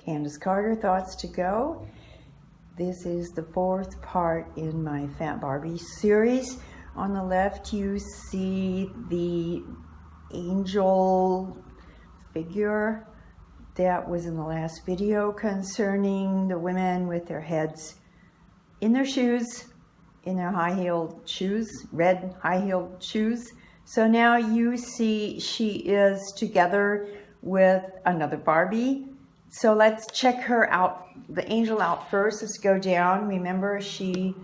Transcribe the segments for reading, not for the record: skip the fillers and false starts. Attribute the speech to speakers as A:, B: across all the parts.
A: Candace Carter, Thoughts to Go. This is the fourth part in my Fat Barbie series. On the left you see the angel figure that was in the last video concerning the women with their heads in their shoes, in their high-heeled shoes, red high-heeled shoes. So now you see she is together with another Barbie. So let's check her out, the angel out first. Let's go down. Remember, she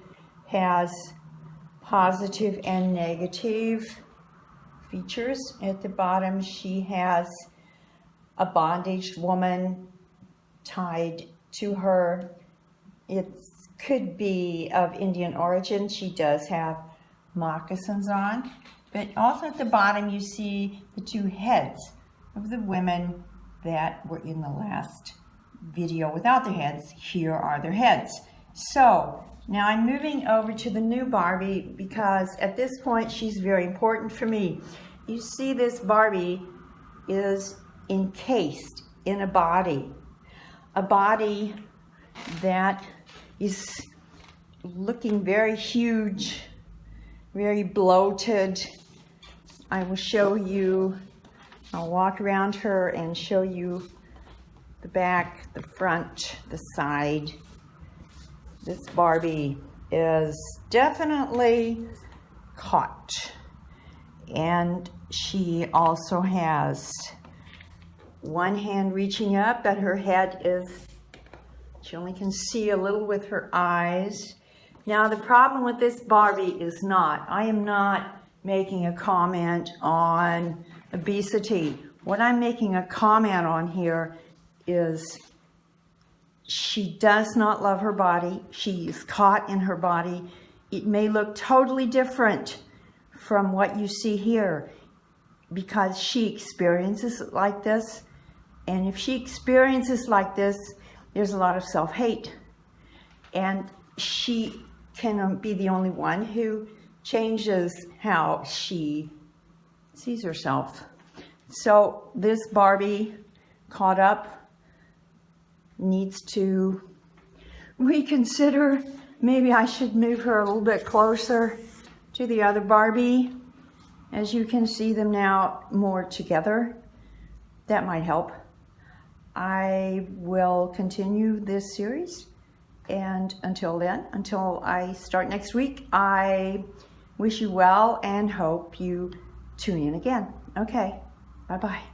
A: has positive and negative features. At the bottom, she has a bondaged woman tied to her. It could be of Indian origin. She does have moccasins on. But also at the bottom, you see the two heads of the women that were in the last video without their heads. Here are their heads. So now I'm moving over to the new Barbie because at this point she's very important for me. You see, this Barbie is encased in a body that is looking very huge, very bloated. I will show you. I'll walk around her and show you the back, the front, the side. This Barbie is definitely caught. And she also has one hand reaching up, but her head is, she only can see a little with her eyes. Now the problem with this Barbie is I am not making a comment on obesity. What I'm making a comment on here is she does not love her body. She is caught in her body. It may look totally different from what you see here because she experiences it like this. And if she experiences like this, there's a lot of self-hate. And she can be the only one who changes how she sees herself. So this Barbie caught up needs to reconsider. Maybe I should move her a little bit closer to the other Barbie. As you can see them now more together. That might help. I will continue this series, and until then, until I start next week, I wish you well and hope you tune in again. Okay, bye-bye.